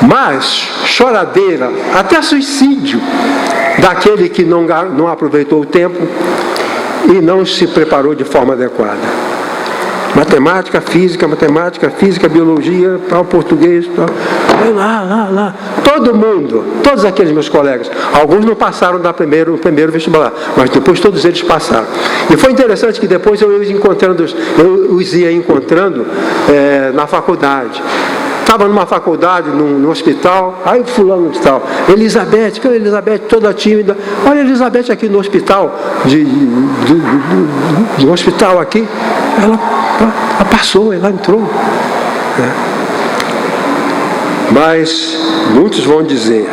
mas choradeira, até suicídio daquele que não aproveitou o tempo e não se preparou de forma adequada. Matemática, física, biologia, português, lá. Todo mundo, todos aqueles meus colegas, alguns não passaram no primeiro vestibular, mas depois todos eles passaram. E foi interessante que depois eu os ia encontrando na faculdade. Estava numa faculdade, no hospital, aí fulano de tal, Elizabeth, toda tímida, olha a Elizabeth aqui no hospital, no hospital aqui, ela passou, ela entrou. Mas muitos vão dizer,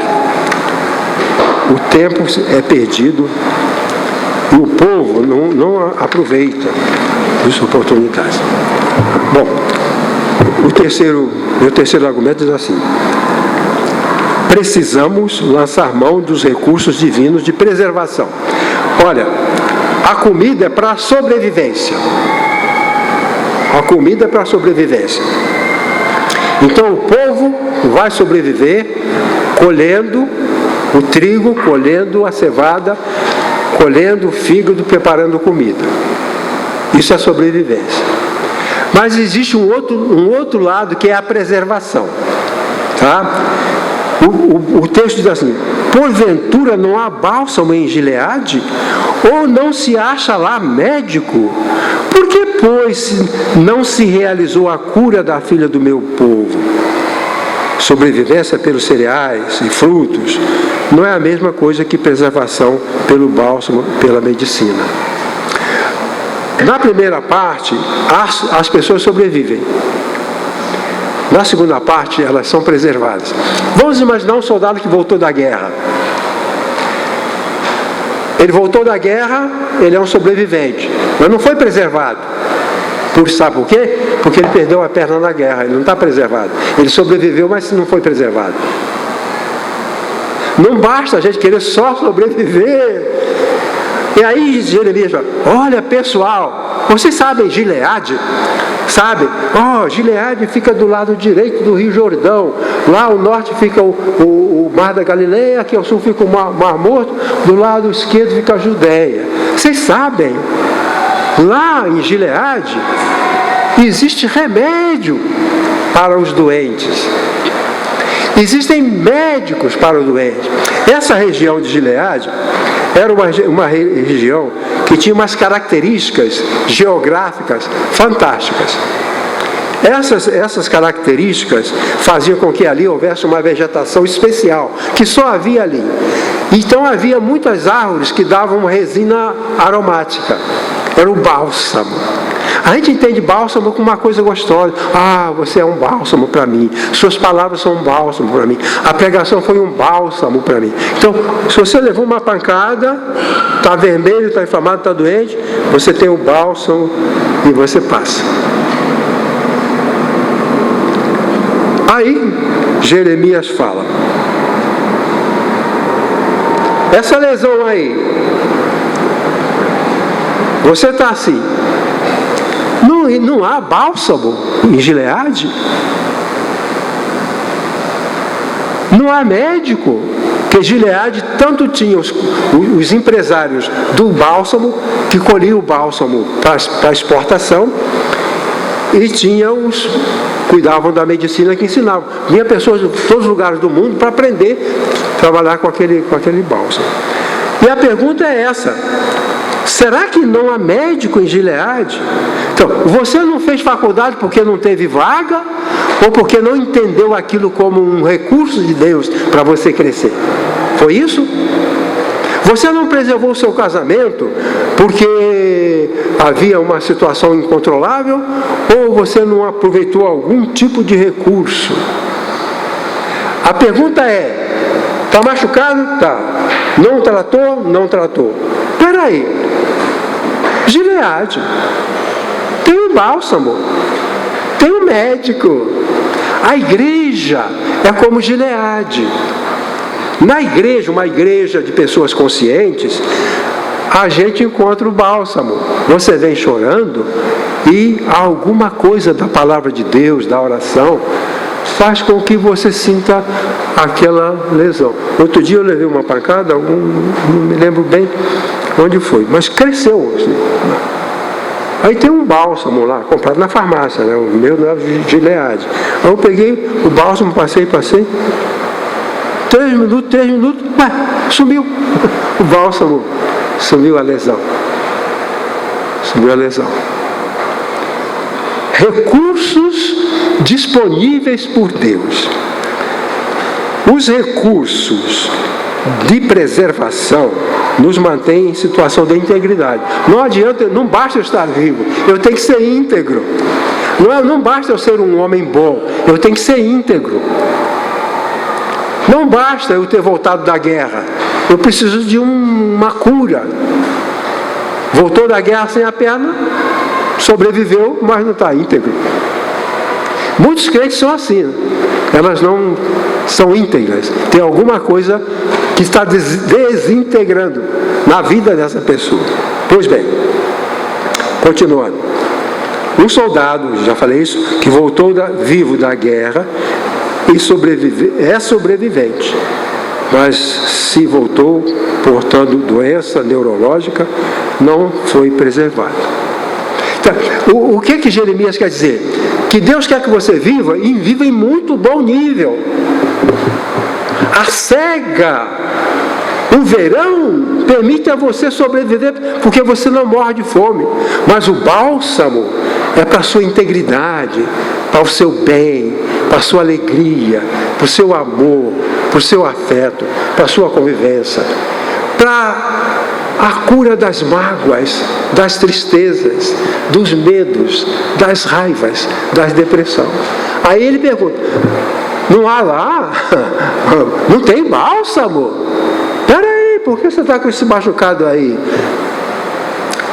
o tempo é perdido e o povo não aproveita as oportunidades. Bom, meu terceiro argumento diz assim: precisamos lançar mão dos recursos divinos de preservação. Olha, a comida é para a sobrevivência. Então o povo vai sobreviver colhendo o trigo, colhendo a cevada, colhendo o fígado, preparando comida. Isso é sobrevivência. Mas existe um outro lado que é a preservação. Tá? o texto diz assim: porventura não há bálsamo em Gileade? Ou não se acha lá médico? Por que, pois, não se realizou a cura da filha do meu povo? Sobrevivência pelos cereais e frutos não é a mesma coisa que preservação pelo bálsamo, pela medicina. Na primeira parte, as pessoas sobrevivem. Na segunda parte, elas são preservadas. Vamos imaginar um soldado que voltou da guerra. Ele voltou da guerra, ele é um sobrevivente, mas não foi preservado. Sabe por quê? Porque ele perdeu a perna na guerra, ele não está preservado. Ele sobreviveu, mas não foi preservado. Não basta a gente querer só sobreviver. E aí Jeremias fala: olha pessoal, vocês sabem Gileade? Sabe? Gileade fica do lado direito do Rio Jordão. Lá ao norte fica o Mar da Galileia, aqui ao sul fica o Mar Morto, do lado esquerdo fica a Judéia. Vocês sabem, lá em Gileade existe remédio para os doentes. Existem médicos para o doente. Essa região de Gileade era uma região que tinha umas características geográficas fantásticas. Essas características faziam com que ali houvesse uma vegetação especial, que só havia ali. Então havia muitas árvores que davam resina aromática. Era o bálsamo. A gente entende bálsamo como uma coisa gostosa. Você é um bálsamo para mim. Suas palavras são um bálsamo para mim. A pregação foi um bálsamo para mim. Então, se você levou uma pancada, está vermelho, está inflamado, está doente, você tem o bálsamo e você passa. Aí, Jeremias fala: essa lesão aí, você está assim, não há bálsamo em Gileade? Não há médico? Que Gileade tanto tinha os empresários do bálsamo, que colhiam o bálsamo para exportação, e tinha cuidavam da medicina, que ensinavam. Vinha pessoas de todos os lugares do mundo para aprender a trabalhar com aquele bálsamo. E a pergunta é essa: será que não há médico em Gileade? Então, você não fez faculdade porque não teve vaga? Ou porque não entendeu aquilo como um recurso de Deus para você crescer? Foi isso? Você não preservou o seu casamento porque havia uma situação incontrolável? Ou você não aproveitou algum tipo de recurso? A pergunta é: está machucado? Está. Não tratou? Não tratou. Espera aí. Gileade tem um bálsamo, tem um médico. A igreja é como Gileade. Na igreja, uma igreja de pessoas conscientes, a gente encontra o bálsamo. Você vem chorando e alguma coisa da palavra de Deus, da oração, faz com que você sinta aquela lesão. Outro dia eu levei uma pancada, não me lembro bem onde foi, mas cresceu. Assim. Aí tem um bálsamo lá, comprado na farmácia, né? O meu não é Gileade. Aí eu peguei o bálsamo, passei. 3 minutos, sumiu. O bálsamo, sumiu a lesão. Recursos disponíveis por Deus. Os recursos de preservação nos mantêm em situação de integridade. Não adianta, não basta eu estar vivo, eu tenho que ser íntegro. Não basta eu ser um homem bom, eu tenho que ser íntegro. Não basta eu ter voltado da guerra, eu preciso de uma cura. Voltou da guerra sem a perna, sobreviveu, mas não está íntegro. Muitos crentes são assim, né? Elas não são íntegras. Tem alguma coisa que está desintegrando na vida dessa pessoa. Pois bem, continuando. Um soldado, já falei isso, que voltou vivo da guerra e é sobrevivente, mas se voltou portando doença neurológica, não foi preservado. Então, o que Jeremias quer dizer? Que Deus quer que você viva, e viva em muito bom nível. A cega, o verão, permite a você sobreviver, porque você não morre de fome. Mas o bálsamo é para a sua integridade, para o seu bem, para a sua alegria, para o seu amor, para o seu afeto, para a sua convivência, para a cura das mágoas, das tristezas, dos medos, das raivas, das depressões. Aí ele pergunta: não há lá? Não tem bálsamo? Peraí, por que você está com esse machucado aí?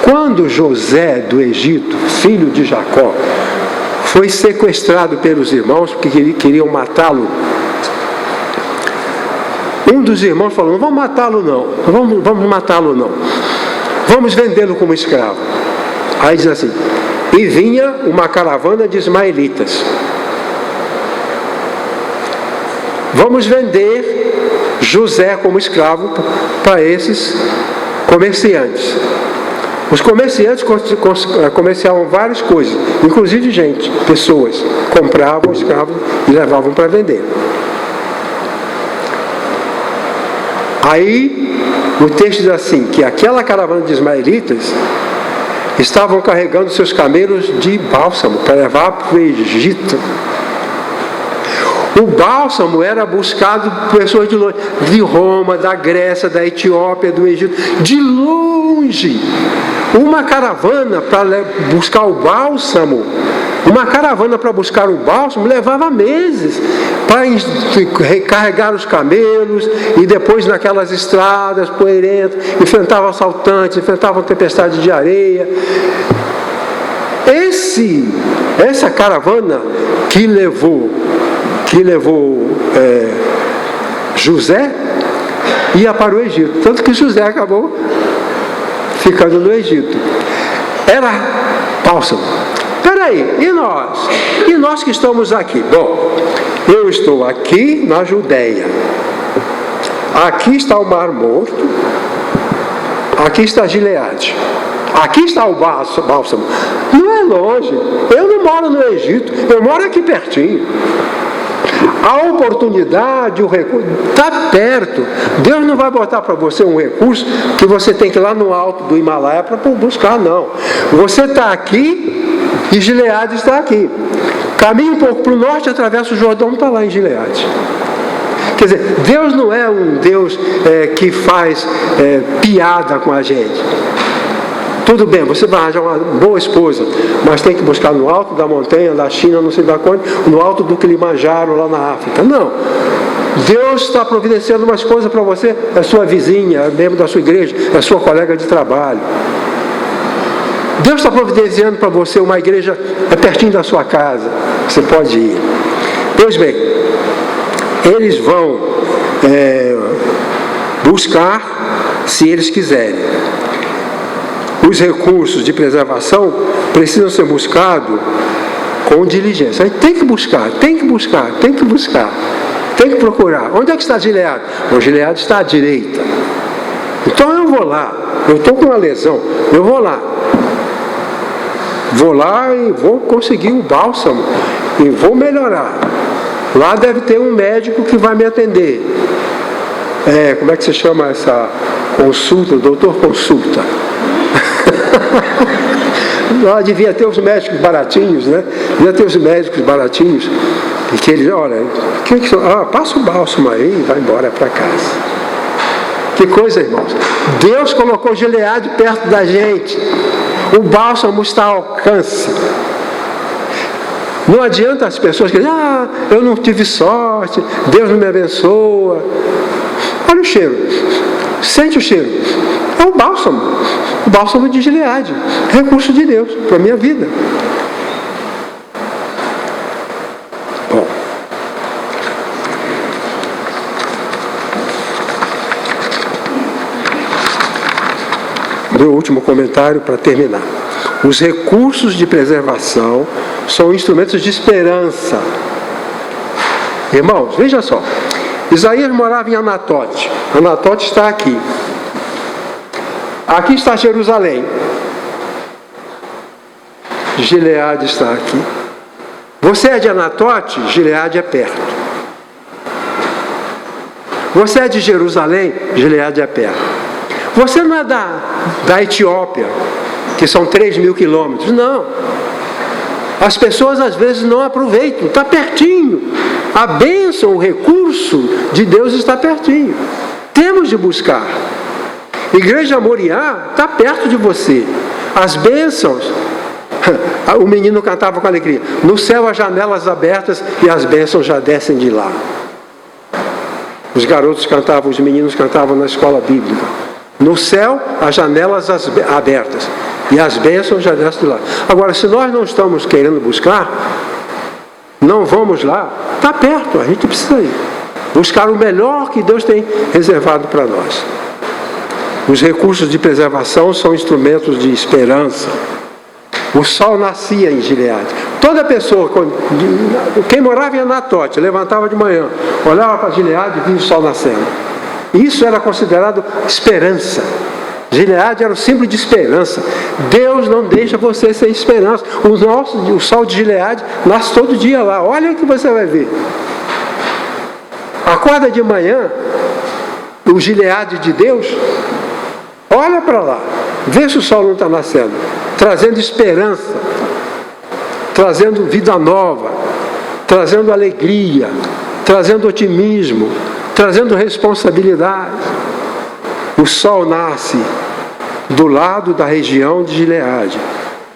Quando José do Egito, filho de Jacó, foi sequestrado pelos irmãos porque queriam matá-lo, um dos irmãos falou: não vamos matá-lo não, vamos matá-lo não, vamos vendê-lo como escravo. Aí diz assim: e vinha uma caravana de ismaelitas, vamos vender José como escravo para esses comerciantes. Os comerciantes comerciavam várias coisas, inclusive gente, pessoas, compravam escravos e levavam para vender. Aí o texto diz assim, que aquela caravana de ismaelitas estavam carregando seus camelos de bálsamo para levar para o Egito. O bálsamo era buscado por pessoas de longe, de Roma, da Grécia, da Etiópia, do Egito, de longe. Uma caravana para buscar o bálsamo, levava meses para recarregar os camelos, e depois naquelas estradas poeirentas, enfrentavam assaltantes, enfrentavam tempestade de areia. Essa caravana que levou José ia para o Egito, tanto que José acabou ficando no Egito. Era bálsamo. Peraí, e nós? E nós que estamos aqui? Bom, eu estou aqui na Judéia. Aqui está o Mar Morto. Aqui está Gileade. Aqui está o bálsamo. Não é longe. Eu não moro no Egito. Eu moro aqui pertinho. A oportunidade, o recurso, está perto. Deus não vai botar para você um recurso que você tem que ir lá no alto do Himalaia para buscar, não. Você está aqui e Gileade está aqui. Caminha um pouco para o norte, atravessa o Jordão, está lá em Gileade. Quer dizer, Deus não é um Deus que faz piada com a gente. Tudo bem, você vai arranjar uma boa esposa, mas tem que buscar no alto da montanha, da China, não sei da onde, no alto do Kilimanjaro, lá na África. Não. Deus está providenciando umas coisas para você, é sua vizinha, é membro da sua igreja, é sua colega de trabalho. Deus está providenciando para você uma igreja pertinho da sua casa, você pode ir. Pois bem, eles vão buscar se eles quiserem. Os recursos de preservação precisam ser buscados com diligência. Aí tem que buscar, tem que procurar. Onde é que está Gileade? O Gileade está à direita. Então eu vou lá, eu estou com uma lesão, eu vou lá. Vou lá e vou conseguir o bálsamo e vou melhorar. Lá deve ter um médico que vai me atender. Como é que se chama essa consulta? Doutor consulta. Lá devia ter os médicos baratinhos, né? Devia ter os médicos baratinhos. E que eles, olha, passa o bálsamo aí e vai embora para casa. Que coisa, irmãos. Deus colocou Gileade perto da gente. O bálsamo está ao alcance. Não adianta as pessoas que dizem: eu não tive sorte, Deus não me abençoa. Olha o cheiro. Sente o cheiro. É o bálsamo de Gileade, recurso de Deus para a minha vida. Bom, meu último comentário para terminar. Os recursos de preservação são instrumentos de esperança. Irmãos, veja só. Isaías morava em Anatote. Anatote está aqui. Aqui está Jerusalém. Gileade está aqui. Você é de Anatote? Gileade é perto. Você é de Jerusalém, Gileade é perto. Você não é da Etiópia, que são 3.000 quilômetros. Não. As pessoas às vezes não aproveitam, está pertinho. A bênção, o recurso de Deus está pertinho. Temos de buscar. Igreja Moriá está perto de você. As bênçãos, o menino cantava com alegria. No céu as janelas abertas e as bênçãos já descem de lá. Os garotos cantavam, os meninos cantavam na escola bíblica. No céu, as janelas abertas. E as bênçãos já descem de lá. Agora, se nós não estamos querendo buscar, não vamos lá, está perto, a gente precisa ir. Buscar o melhor que Deus tem reservado para nós. Os recursos de preservação são instrumentos de esperança. O sol nascia em Gileade. Toda pessoa, quem morava em Anatote, levantava de manhã, olhava para Gileade e via o sol nascendo. Isso era considerado esperança. Gileade era o símbolo de esperança. Deus não deixa você sem esperança. O sol de Gileade nasce todo dia lá. Olha o que você vai ver. Acorda de manhã, o Gileade de Deus, olha para lá, vê se o sol não está nascendo, trazendo esperança, trazendo vida nova, trazendo alegria, trazendo otimismo, trazendo responsabilidade. O sol nasce do lado da região de Gileade,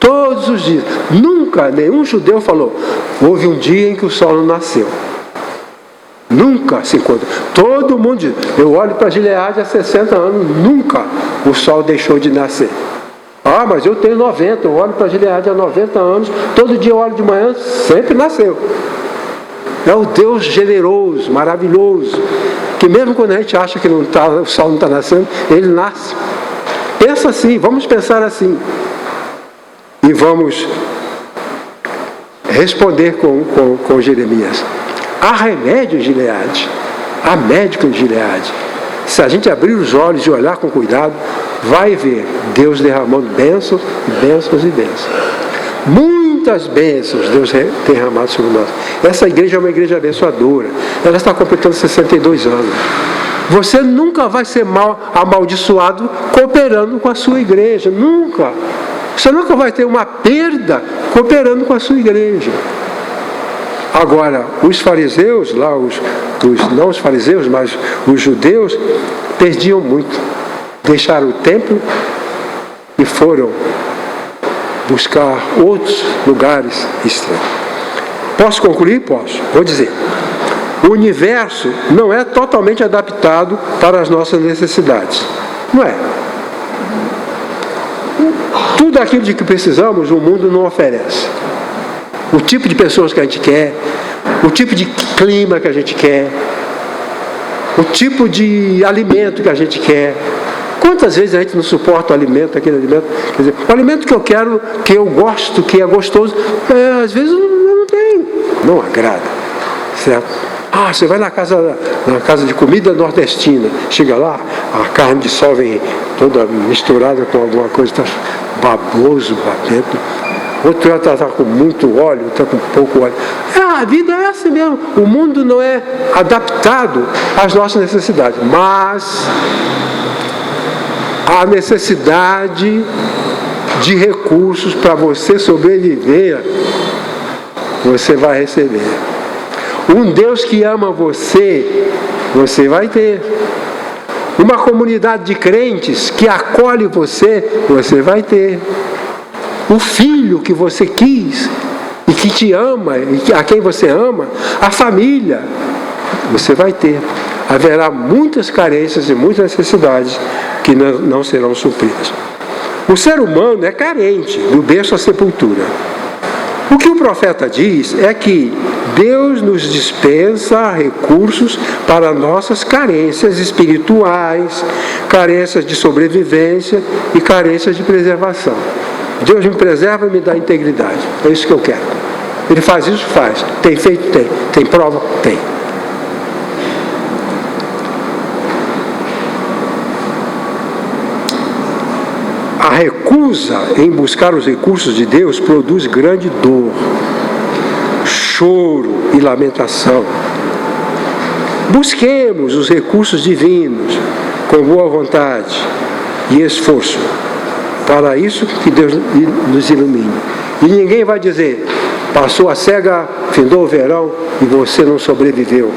todos os dias. Nunca nenhum judeu falou, houve um dia em que o sol não nasceu. Nunca se encontra. Todo mundo diz, eu olho para Gileade há 60 anos, nunca o sol deixou de nascer. Ah, mas eu tenho 90, eu olho para Gileade há 90 anos, todo dia eu olho de manhã, sempre nasceu. É o Deus generoso, maravilhoso, que mesmo quando a gente acha que não tá, o sol não está nascendo, ele nasce. Pensa assim, vamos pensar assim. E vamos responder com Jeremias. Há remédio em Gileade, há médico em Gileade. Se a gente abrir os olhos e olhar com cuidado, vai ver Deus derramando bênçãos, bênçãos e bênçãos. Muitas bênçãos Deus tem derramado sobre nós. Essa igreja é uma igreja abençoadora. Ela está completando 62 anos. Você nunca vai ser amaldiçoado cooperando com a sua igreja. Nunca. Você nunca vai ter uma perda cooperando com a sua igreja. Agora, os fariseus, lá não os fariseus, mas os judeus, perdiam muito. Deixaram o templo e foram buscar outros lugares estranhos. Posso concluir? Posso. Vou dizer. O universo não é totalmente adaptado para as nossas necessidades. Não é. Tudo aquilo de que precisamos, o mundo não oferece. O tipo de pessoas que a gente quer, o tipo de clima que a gente quer, o tipo de alimento que a gente quer. Quantas vezes a gente não suporta o alimento, aquele alimento? Quer dizer, o alimento que eu quero, que eu gosto, que é gostoso, às vezes eu não tenho. Não agrada. Certo? Ah, você vai na casa de comida nordestina, chega lá, a carne de sol vem toda misturada com alguma coisa, está baboso, batendo. Outro está com muito óleo, está com pouco óleo. A vida é assim mesmo. O mundo não é adaptado às nossas necessidades. Mas a necessidade de recursos para você sobreviver, você vai receber. Um Deus que ama você, você vai ter. Uma comunidade de crentes que acolhe você, você vai ter. O filho que você quis e que te ama, e a quem você ama, a família, você vai ter. Haverá muitas carências e muitas necessidades que não serão supridas. O ser humano é carente, do berço à sepultura. O que o profeta diz é que Deus nos dispensa recursos para nossas carências espirituais, carências de sobrevivência e carências de preservação. Deus me preserva e me dá integridade. É isso que eu quero. Ele faz isso? Faz. Tem feito? Tem. Tem prova? Tem. A recusa em buscar os recursos de Deus produz grande dor, choro e lamentação. Busquemos os recursos divinos com boa vontade e esforço. Para isso que Deus nos ilumine. E ninguém vai dizer, passou a cega, findou o verão e você não sobreviveu.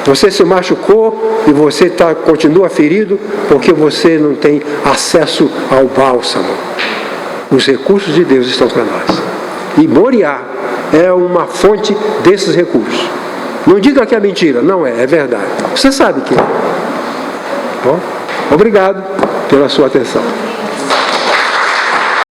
Você se machucou e você continua ferido porque você não tem acesso ao bálsamo. Os recursos de Deus estão para nós. E Moriá é uma fonte desses recursos. Não diga que é mentira, não é verdade. Você sabe que é. Bom, obrigado pela sua atenção.